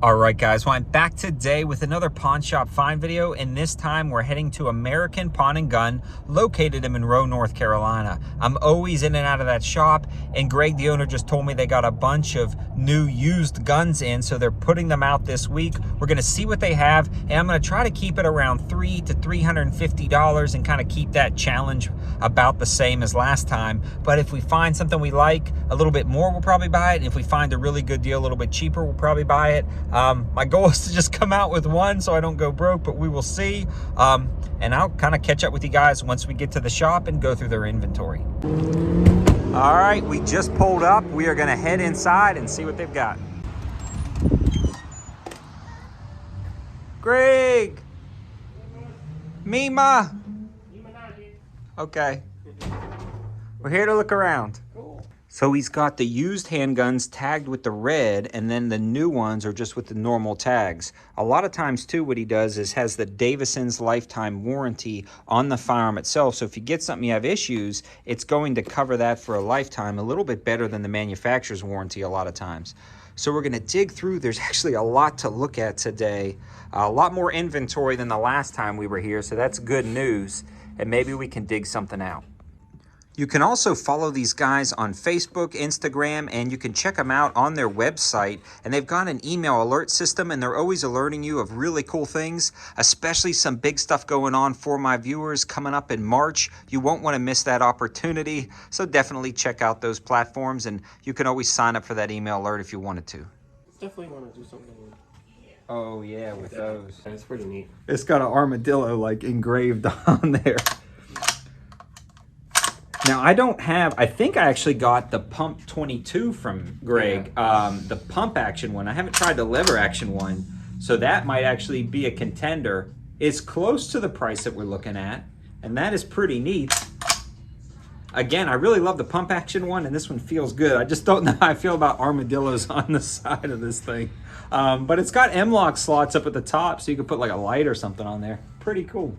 All right, guys, well, I'm back today with another pawn shop find video, and this time we're heading to American Pawn and Gun, located in Monroe, North Carolina. I'm always in and out of that shop, and Greg, the owner, just told me they got a bunch of new used guns in, so they're putting them out this week. We're going to see what they have, and I'm going to try to keep it around $300 to $350 and kind of keep that challenge about the same as last time. But if we find something we like a little bit more, we'll probably buy it. And if we find a really good deal a little bit cheaper, we'll probably buy it. My goal is to just come out with one so I don't go broke, but we will see. And I'll kind of catch up with you guys once we get to the shop and go through their inventory. All right, we just pulled up. We are gonna head inside and see what they've got. Greg! Mima! Okay. We're here to look around. So he's got the used handguns tagged with the red, and then the new ones are just with the normal tags. A lot of times too, what he does is has the Davison's lifetime warranty on the firearm itself. So if you get something you have issues, it's going to cover that for a lifetime, a little bit better than the manufacturer's warranty a lot of times. So we're gonna dig through. There's actually a lot to look at today. A lot more inventory than the last time we were here, so that's good news. And maybe we can dig something out. You can also follow these guys on Facebook, Instagram, and you can check them out on their website. And they've got an email alert system, and they're always alerting you of really cool things, especially some big stuff going on for my viewers coming up in March. You won't want to miss that opportunity. So definitely check out those platforms, and you can always sign up for that email alert if you wanted to. Definitely want to do something. Oh yeah, with those. It's pretty neat. It's got an armadillo like engraved on there. Now, I think I actually got the pump 22 from Greg, the pump action one. I haven't tried the lever action one, so that might actually be a contender. It's close to the price that we're looking at, and that is pretty neat. Again, I really love the pump action one, and this one feels good. I just don't know how I feel about armadillos on the side of this thing. But it's got M-lock slots up at the top, so you could put like a light or something on there. Pretty cool.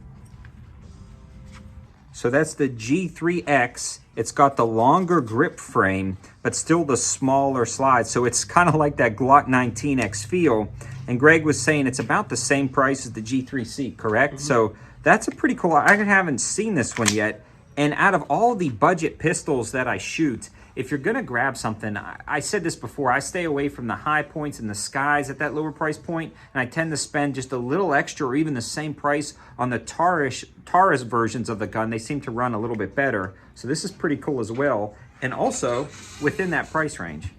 So that's the G3X. It's got the longer grip frame, but still the smaller slide. So it's kind of like that Glock 19X feel. And Greg was saying it's about the same price as the G3C, correct? Mm-hmm. So that's a pretty cool, I haven't seen this one yet. And out of all the budget pistols that I shoot, if you're gonna grab something, I said this before, I stay away from the high points and the skies at that lower price point, and I tend to spend just a little extra or even the same price on the Taurus versions of the gun. They seem to run a little bit better. So this is pretty cool as well. And also within that price range.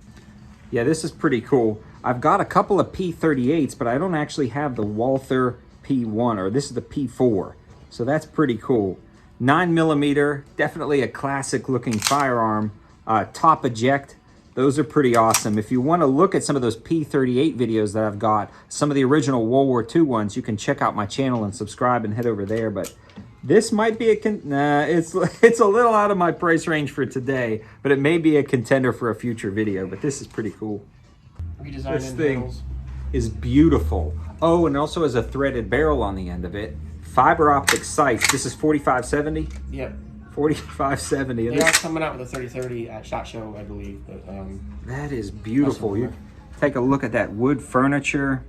Yeah, this is pretty cool. I've got a couple of P38s, but I don't actually have the Walther P1, or this is the P4. So that's pretty cool. 9mm, definitely a classic looking firearm. Top eject, those are pretty awesome. If you want to look at some of those P38 videos that I've got, some of the original World War II ones, you can check out my channel and subscribe and head over there. But this might be it's a little out of my price range for today, but it may be a contender for a future video. But this is pretty cool. This thing is beautiful. Oh, and also has a threaded barrel on the end of it. Fiber optic sights. This is 4570. Yep. 4570. They are coming out with a 3030 at SHOT Show, I believe. But that is beautiful. You take a look at that wood furniture,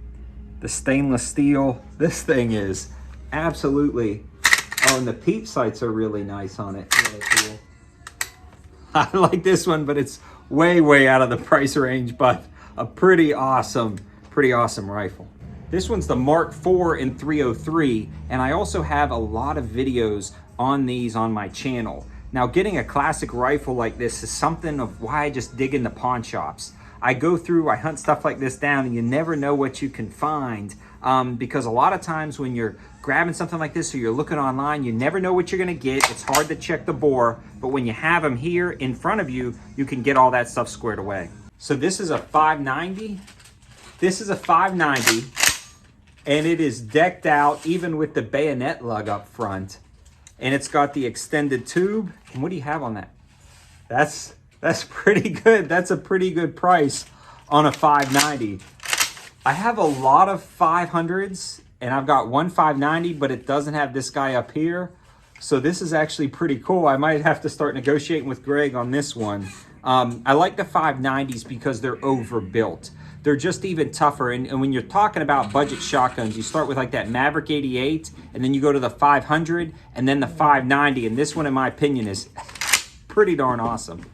the stainless steel. This thing is absolutely. Oh, and the peep sights are really nice on it. Yeah, cool. I like this one, but it's way out of the price range. But a pretty awesome rifle. This one's the Mark IV in 303, and I also have a lot of videos on these on my channel. Now, getting a classic rifle like this is something of why I just dig in the pawn shops. I go through, I hunt stuff like this down, and you never know what you can find, because a lot of times when you're grabbing something like this or you're looking online, you never know what you're gonna get. It's hard to check the bore, but when you have them here in front of you, you can get all that stuff squared away. So this is a 590. This is a 590. And it is decked out even with the bayonet lug up front. And it's got the extended tube. And what do you have on that? That's pretty good. That's a pretty good price on a 590. I have a lot of 500s, and I've got one 590, but it doesn't have this guy up here. So this is actually pretty cool. I might have to start negotiating with Greg on this one. I like the 590s because they're overbuilt. they're just even tougher. And when you're talking about budget shotguns, you start with like that Maverick 88, and then you go to the 500, and then the 590. And this one, in my opinion, is pretty darn awesome.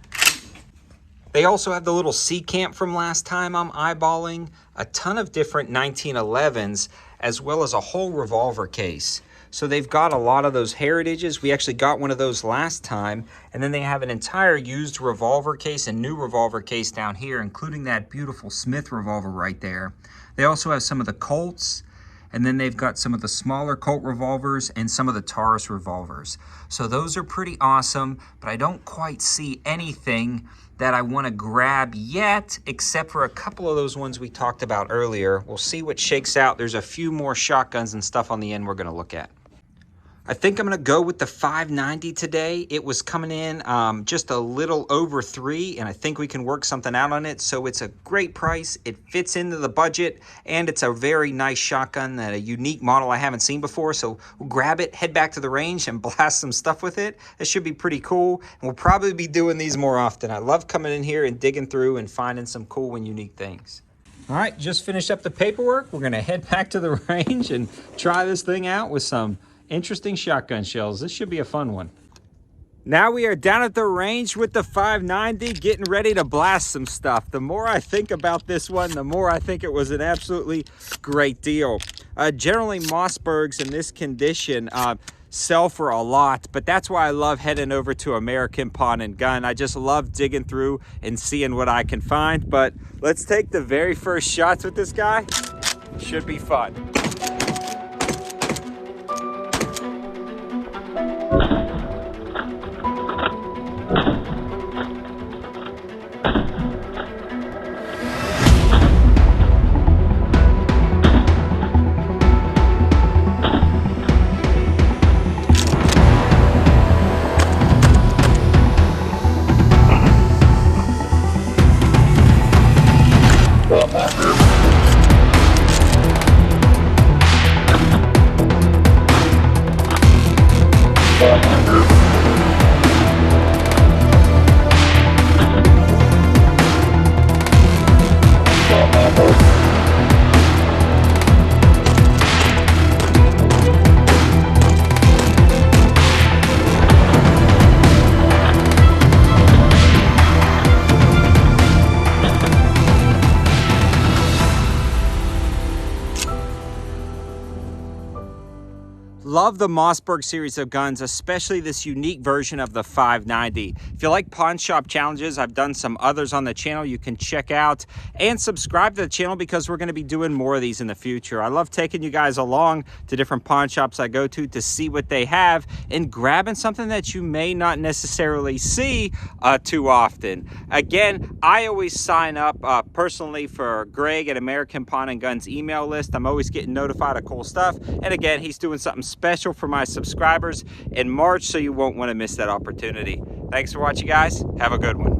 They also have the little C camp from last time I'm eyeballing, a ton of different 1911s, as well as a whole revolver case. So they've got a lot of those heritages. We actually got one of those last time. And then they have an entire used revolver case and new revolver case down here, including that beautiful Smith revolver right there. They also have some of the Colts, and then they've got some of the smaller Colt revolvers and some of the Taurus revolvers. So those are pretty awesome, but I don't quite see anything that I want to grab yet, except for a couple of those ones we talked about earlier. We'll see what shakes out. There's a few more shotguns and stuff on the end we're going to look at. I think I'm going to go with the 590 today. It was coming in just a little over $3, and I think we can work something out on it. So it's a great price. It fits into the budget, and it's a very nice shotgun, that a unique model I haven't seen before. So we'll grab it, head back to the range, and blast some stuff with it. It should be pretty cool, and we'll probably be doing these more often. I love coming in here and digging through and finding some cool and unique things. All right, just finished up the paperwork. We're going to head back to the range and try this thing out with some interesting shotgun shells. This should be a fun one. Now we are down at the range with the 590, getting ready to blast some stuff. The more I think about this one, the more I think it was an absolutely great deal. Generally, Mossbergs in this condition sell for a lot, but that's why I love heading over to American Pawn and Gun. I just love digging through and seeing what I can find. But let's take the very first shots with this guy. Should be fun. Love the Mossberg series of guns, especially this unique version of the 590. If you like pawn shop challenges, I've done some others on the channel you can check out, and subscribe to the channel because we're going to be doing more of these in the future. I love taking you guys along to different pawn shops I go to see what they have and grabbing something that you may not necessarily see too often. Again, I always sign up personally for Greg at American Pawn and Gun's email list. I'm always getting notified of cool stuff, and again, he's doing something special for my subscribers in March, so you won't want to miss that opportunity. Thanks for watching, guys. Have a good one.